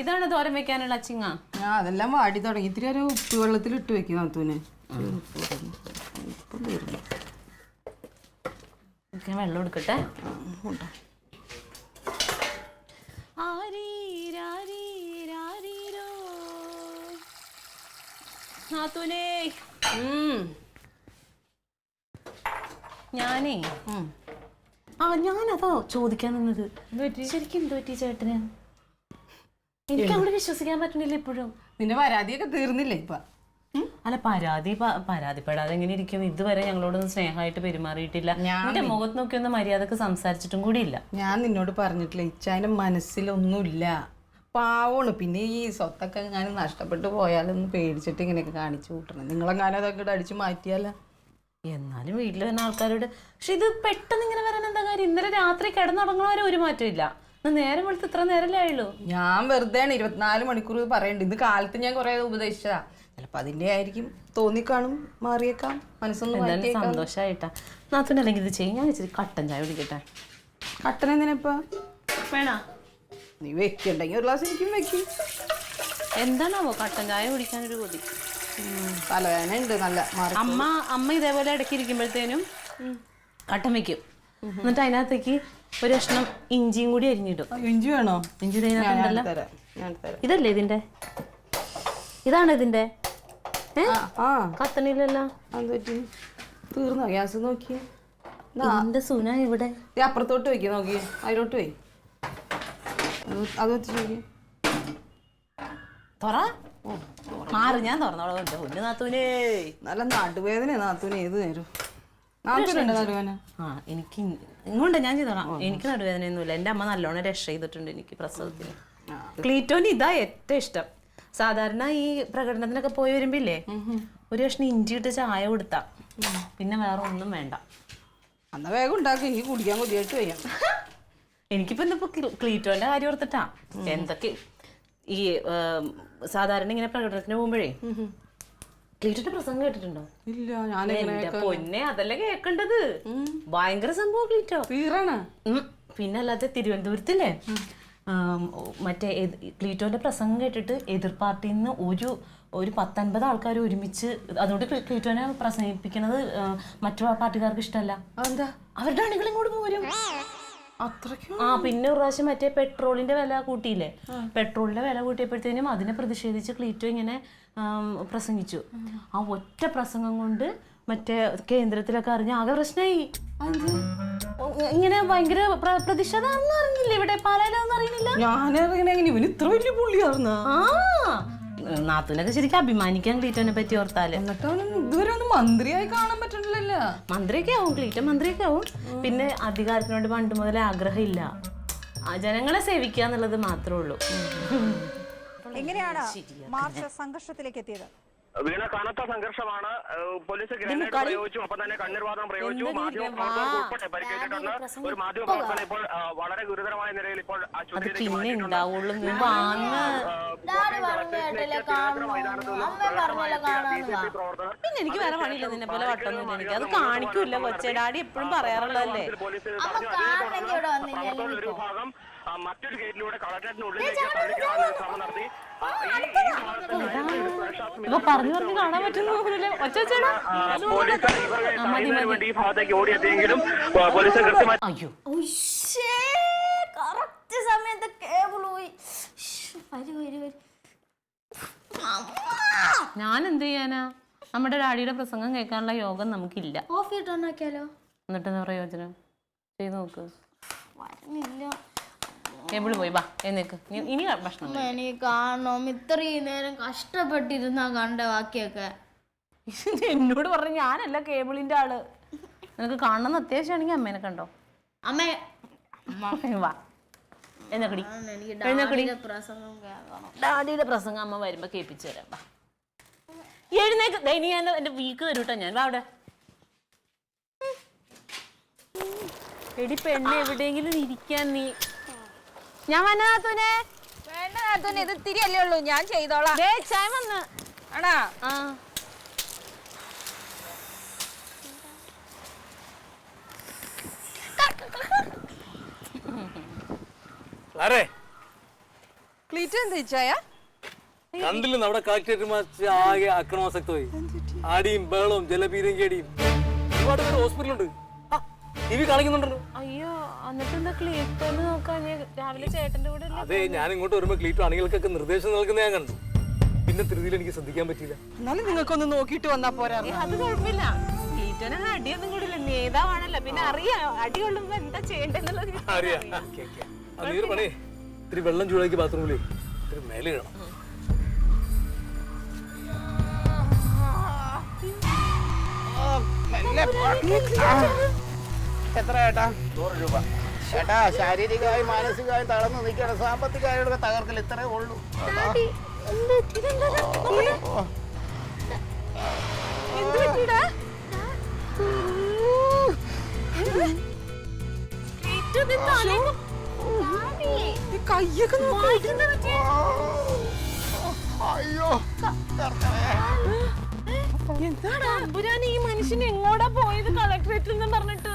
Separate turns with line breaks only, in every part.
ഇതാണ് തോരൻ വെക്കാനുള്ള അച്ചിങ്ങ.
ഞാൻ അതെല്ലാം വാടി തുടങ്ങി. ഇത്തിരി ഒരു ഉപ്പ് വെള്ളത്തിൽ ഇട്ട് വെക്കും നാത്തൂനെ.
വെള്ളം എടുക്കട്ടെ. നാത്തൂനേ, ഞാനേ ഞാനതോ ചോദിക്കാൻ നിന്നത്. ശരിക്കും എന്ത് പറ്റി ചേട്ടന്? എനിക്ക് അവിടെ വിശ്വസിക്കാൻ പറ്റുന്നില്ല ഇപ്പോഴും.
നിന്റെ പരാതിയൊക്കെ തീർന്നില്ലേ ഇപ്പൊ?
അല്ല, പരാതിപ്പെടാതെ എങ്ങനെ ഇരിക്കും? ഇതുവരെ ഞങ്ങളോടൊന്നും സ്നേഹമായിട്ട് പെരുമാറിയിട്ടില്ല. എന്റെ മുഖത്ത് നോക്കിയൊന്നും മര്യാദക്ക് സംസാരിച്ചിട്ടും കൂടി ഇല്ല.
ഞാൻ നിന്നോട് പറഞ്ഞിട്ടില്ല, ഇച്ചാന്റെ മനസ്സിലൊന്നുമില്ല, പാവമാണ്. പിന്നെ ഈ സ്വത്തൊക്കെ ഞാൻ നഷ്ടപ്പെട്ടു പോയാലൊന്ന് പേടിച്ചിട്ട് ഇങ്ങനെയൊക്കെ കാണിച്ചു കൂട്ടണം. നിങ്ങളെങ്ങാനും അതൊക്കെ അടിച്ചു മാറ്റിയാലോ?
എന്നാലും വീട്ടിൽ വരുന്ന ആൾക്കാരോട്. പക്ഷെ ഇത് പെട്ടെന്ന് ഇങ്ങനെ വരാൻ എന്താ കാര്യം? ഇന്നലെ രാത്രി കിടന്നുറങ്ങണവരെ ഒരു മാറ്റം ഇല്ല. നേരം വെളുത്ത് ഇത്ര നേരല്ലേ ആയുള്ളൂ. ഞാൻ
വെറുതെ 24 മണിക്കൂർ പറയണ്ട്. ഇന്ന് കാലത്ത് ഞാൻ കുറെ ഉപദേശിച്ചതാ. ചിലപ്പോ അതിന്റെ ആയിരിക്കും, തോന്നിക്കാണും, മാറിയേക്കാം. മനസ്സൊന്നും
സന്തോഷായിട്ടാ നാത്തൂന്. അല്ലെങ്കിൽ ഇത് ചെയ്യും. ഞാൻ ഇച്ചിരി കട്ടൻ ചായ കുടിക്കട്ടെ.
കട്ടൻ എന്തിനാ
വേണ?
നീ വെക്കണ്ടെങ്കിൽ ഒരു ഗ്ലാസ് എനിക്കും വെക്കും.
എന്താണാവോ കട്ടൻ ചായ കുടിക്കാനൊരു കൊതി.
തലവേദന ഉണ്ട് നല്ല.
അമ്മ ഇതേപോലെ ഇടയ്ക്ക് ഇരിക്കുമ്പോഴത്തേനും കട്ടൻ വെക്കും. എന്നിട്ട് അതിനകത്തേക്ക് ഒരു കഷ്ണം ഇഞ്ചിയും കൂടി അരിഞ്ഞിടും.
ഇഞ്ചി വേണോ?
ഇഞ്ചി ഇതിനകത്തുണ്ടല്ലോ. ഇതല്ലേ ഇതിന്റെ? ഇതാണ് ഇതിന്റെ? കത്തണില്ലല്ലോ.
തീർന്നോ ഗ്യാസ്? നോക്കി
എന്റെ സുന ഇവിടെ.
അപ്പുറത്തോട്ട് വെക്കി, നോക്കി അതിലോട്ട് പോയി. അത് വെച്ച് നോക്കി.
മാറി, ഞാൻ തുറന്നോളാം. ഒന്ന് നാത്തൂനേ,
നല്ല നടുവേദന നാത്തൂന് ഏത് നേരം. നാത്തൂനുണ്ട് നടുവേദന?
എനിക്ക് ഇങ്ങോട്ട് ഞാൻ ചെയ്തോളാം. എനിക്ക് നടുവേദനയൊന്നുമില്ല. എന്റെ അമ്മ നല്ലോണം രക്ഷ ചെയ്തിട്ടുണ്ട് എനിക്ക് പ്രസവത്തിന്. ക്ലീറ്റോന് ഇതാ ഏറ്റവും ഇഷ്ടം. സാധാരണ ഈ പ്രകടനത്തിനൊക്കെ പോയി വരുമ്പില്ലേ, ഒരു കഷ്ണം ഇഞ്ചി ഇട്ട് ചായ കൊടുത്താ പിന്നെ വേറെ ഒന്നും വേണ്ട.
എന്നാ വേഗം ഉണ്ടാക്കി, എനിക്ക് കുടിക്കാൻ കൊതിയായിട്ട് വയ്യാം.
എനിക്കിപ്പോ ഇന്നിപ്പോ ക്ലീറ്റോന്റെ കാര്യം ഓർത്തിട്ടാ. എന്തൊക്കെ ഈ സാധാരണ ഇങ്ങനെ പ്രകടനത്തിന് പോകുമ്പോഴേ ക്ലീറ്റോന്റെ പ്രസംഗം കേട്ടിട്ടുണ്ടോ?
ഇല്ല.
എന്റെ പൊന്നെ, അതല്ലേ കേൾക്കേണ്ടത്. ഭയങ്കര സംഭവം ക്ലീറ്റോ. പിന്നെ അല്ലാതെ തിരുവനന്തപുരത്തില്ലേ മറ്റേ ക്ലീറ്റോന്റെ പ്രസംഗം കേട്ടിട്ട് എതിർ പാർട്ടിയിൽ നിന്ന് ഒരു 10-50 ആൾക്കാർ ഒരുമിച്ച്. അതുകൊണ്ട് ക്ലീറ്റോനെ പ്രസംഗിപ്പിക്കുന്നത് മറ്റു പാർട്ടിക്കാർക്ക് ഇഷ്ടമല്ല. അവരുടെ അണികൾ ഇങ്ങോട്ട് പോരും. പിന്നെ ഒരു പ്രാവശ്യം മറ്റേ പെട്രോളിന്റെ വില കൂട്ടിയില്ലേ, പെട്രോളിന്റെ വില കൂട്ടിയപ്പോഴത്തേനും അതിനെ പ്രതിഷേധിച്ച് ക്ലീറ്റോ ഇങ്ങനെ പ്രസംഗിച്ചു. ആ ഒറ്റ പ്രസംഗം കൊണ്ട് മറ്റേ കേന്ദ്രത്തിലൊക്കെ അറിഞ്ഞ ആകെ പ്രശ്നമായി. ഇങ്ങനെ ഭയങ്കര പ്രതിഷേധം അറിഞ്ഞില്ല ഇവിടെ പാലായിലൊന്നും അറിയുന്നില്ല.
ഞാനറിയണ ഇത്ര വലിയ പുള്ളിയാർന്ന.
നാത്തൂനൊക്കെ ശരിക്കും അഭിമാനിക്കാൻ ക്ലീറ്റോനെ പറ്റി ഓർത്താല്.
ഇതുവരെ ഒന്നും മന്ത്രിയായി കാണാൻ പറ്റണില്ലല്ലോ.
മന്ത്രിയൊക്കെ ആവും, ക്ലീറ്റോ മന്ത്രിയൊക്കെ ആവും. പിന്നെ അധികാരത്തിനോട് പണ്ട് മുതലേ ആഗ്രഹമില്ല, ജനങ്ങളെ സേവിക്കുക എന്നുള്ളത് മാത്രമേ ഉള്ളൂ.
എങ്ങനെയാണ് മാർച്ച് സംഘർഷത്തിലേക്ക് എത്തിയത്?
വീണ കനത്ത സംഘർഷമാണ്. പോലീസ് ഗ്രനേഡ് പ്രയോഗിച്ചു, ഒപ്പം തന്നെ കണ്ണീർവാതകം പ്രയോഗിച്ചു. മാധ്യമപ്രവർത്തകർക്ക് ഉൾപ്പെടെ പരിക്കേറ്റിട്ടുണ്ട്. ഒരു മാധ്യമപ്രവർത്തകൻ ഇപ്പോൾ വളരെ ഗുരുതരമായ നിലയിൽ ഇപ്പോൾ
പിന്നെ എനിക്ക് വേറെ പണിയില്ല നിന്നെ പോലെ വട്ടൊന്നും. എനിക്ക് അത് കാണിക്കൂല. കൊച്ചേ ഡാഡി എപ്പോഴും പറയാറുള്ളതല്ലേ.
ഒരു ഭാഗം മറ്റൊരു ഗേറ്റിലൂടെ കളക്ടറേറ്റിനുള്ളിലേക്ക് ശ്രമം നടത്തി.
പറഞ്ഞു കാണാൻ പറ്റുന്നു.
ഈ ഭാഗത്തേക്ക് ഓടിയെത്തിയെങ്കിലും പോലീസ് കൃത്യമായി.
അയ്യോ,
കറക്റ്റ് സമയത്ത് കേബിൾ പോയി.
ഞാൻ എന്ത് ചെയ്യാനാ? നമ്മുടെ ഡാഡിയുടെ പ്രസംഗം കേൾക്കാനുള്ള യോഗം നമുക്കില്ല.
ഓഫ് ഇട്ട് ഓണാക്കിയാലോ?
എന്നിട്ട് എന്താ പ്രയോജനം? ചെയ്ത് നോക്ക്.
വരുന്നില്ല.
കേബിള് പോയി. ബാ എന്നേക്ക്. ഇനി ഭക്ഷണം
എനിക്ക് കാണണം. ഇത്രയും നേരം കഷ്ടപ്പെട്ടിരുന്നാ കണ്ട ബാക്കിയൊക്കെ.
എന്നോട് പറഞ്ഞു ഞാനല്ല കേബിളിന്റെ ആള്. നിനക്ക് കാണണമെന്ന് അത്യാവശ്യമാണെങ്കിൽ അമ്മേനെ കണ്ടോ.
അമ്മേ
വാ എന്നക്കടി. ഡാഡിയുടെ പ്രസംഗം അമ്മ വരുമ്പോ കേൾപ്പിച്ചു തരാം. വാ എഴുന്നേക്ക്. ഇനി ഞാൻ എന്റെ വീക്ക് തരൂട്ടോ ഞാൻ. വാ അവിടെ. എടി പെണ്ണ് എവിടെയെങ്കിലും ഇരിക്കാൻ നീ. ഞാൻ വന്നേ.
വേണ്ട നാത്തൂനെ, ഇത് തിരിയല്ലേ ഉള്ളൂ, ഞാൻ ചെയ്തോളാം.
വന്ന്
ആണാ? ക്ലീറ്റോ എന്താ ഇച്ചായ?
കണ്ടില്ല നമ്മുടെ കളക്ടറേറ്റ് ആകെ അക്രമാസക്തമായി. ആടിയും ബഹളവും ജലപീരയും കേടിയും ഒരുപാട് പേര് ഹോസ്പിറ്റലുണ്ട്. ടിവി കാണിക്കുന്നുണ്ടല്ലോ.
അയ്യോ എന്നിട്ട് എന്താ ക്ലീറ്റോന്ന് നോക്കാൻ രാവിലെ ചേട്ടന്റെ കൂടെ
അതെ, ഞാൻ ഇങ്ങോട്ട് വരുമ്പോ ക്ലീറ്റോ അണികൾക്കൊക്കെ നിർദ്ദേശം നൽകുന്ന ഞാൻ കണ്ടു. പിന്നെ ധൃതിയിൽ എനിക്ക് ശ്രദ്ധിക്കാൻ പറ്റിയില്ല.
എന്നാലും നിങ്ങൾക്കൊന്ന് നോക്കിയിട്ട് വന്നാ പോരാ.
അത് കുഴപ്പമില്ല. ക്ലീറ്റോനെ അടിയൊന്നും കൂടില്ല, നേതാവാണല്ലോ, പിന്നെ അറിയാം അടി കൊള്ളുമ്പോ എന്താ ചെയ്യേണ്ടത്.
അറിയാം. നീര് പണേ ഇത്തിരി വെള്ളം ചൂടാക്കി ബാത്റൂമിലേ ഇത്തിരി മേലെ കാണാം.
എത്ര ഏട്ടാ? 100 രൂപ. ചേട്ടാ ശാരീരികമായും മാനസികമായും തളർന്നു നിൽക്കണം. സാമ്പത്തികമായിട്ട് തകർക്കൽ ഇത്രേ ഉള്ളൂ. അയ്യോ
എന്താണ് ഈ മനുഷ്യൻ എങ്ങോട്ടാ പോയത് കളക്ടറേറ്റിൽ നിന്ന് പറഞ്ഞിട്ട്?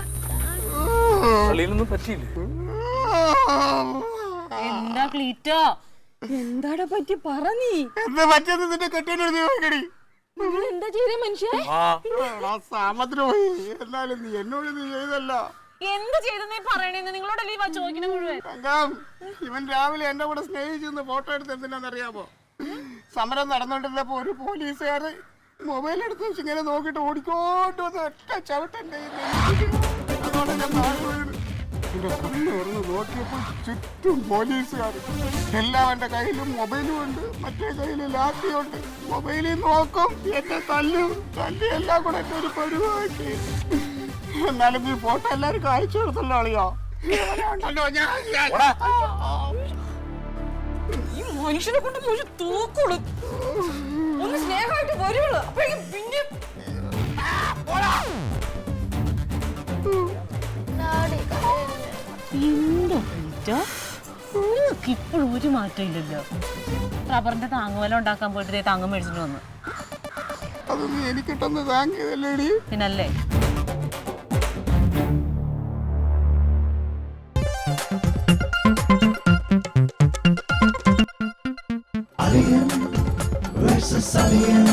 പള്ളിയിലൊന്നും പറ്റിയില്ലേ?
എന്താ ക്ലീറ്റോ?
എന്താടാ പറ്റി പറഞ്ഞീ?
എന്താ പറ്റിയത്? നിന്റെ കെട്ടിയോട് ചോദിക്കടി.
എന്താ ചെയ്ത മനുഷ്യ?
സാമത്തിന് പോയി. എന്നാലും നീ എന്നോട് നീ ചെയ്തല്ലോ.
എന്ത് ചെയ്തെന്നീ പറയണേന്ന് നിങ്ങളോടല്ലേ ചോദിക്കണ മുഴുവൻ?
ഇവൻ രാവിലെ എന്റെ കൂടെ സ്നേഹിച്ചെന്ന് ഫോട്ടോ എടുത്ത് എന്തിനാണെന്നറിയാമോ? സമരം നടന്നുകൊണ്ടിരുന്നപ്പോ ഒരു പോലീസുകാര് മൊബൈൽ എടുത്ത് വെച്ച് ഇങ്ങനെ നോക്കിട്ട് ഓടിക്കോട്ട് വന്ന് ഒറ്റ ചവിട്ടെന്റെ അതോടെ ഞാൻ എന്റെ കണ്ണ് തുറന്ന് നോക്കിയപ്പോൾ ചുറ്റും പോലീസുകാർ. എല്ലാവരുടെ കയ്യിലും മൊബൈലും ഉണ്ട്, മറ്റേ കയ്യിൽ ലാത്തിയുണ്ട്. മൊബൈലിൽ നോക്കും, എന്നെ തല്ലും, തല്ലി എല്ലാം കൂടെ എന്റെ ഒരു പരിപാടി. എന്നാലും നീ ഫോട്ടോ എല്ലാവർക്കും അയച്ചു കൊടുത്തല്ലോ അളിയോ.
ഈ മനുഷ്യനെ കൊണ്ട് മുഴുവൻ തൂക്കുള്ളൂ. ഒന്ന് സ്നേഹമായിട്ട് വരുള്ളൂ. പിന്നെ
എന്തോ ക്ലീറ്റോ, നിങ്ങൾക്ക് ഇപ്പോഴും ഒരു മാറ്റം ഇല്ലല്ലോ. റബ്ബറിന്റെ താങ്ങുവല ഉണ്ടാക്കാൻ പോയിട്ട് താങ്ങും മേടിച്ചിട്ട് വന്നു.
അതൊന്നും എനിക്കിട്ടൊന്ന് താങ്ങിയതല്ലേടി.
പിന്നല്ലേ
Alien versus Alien.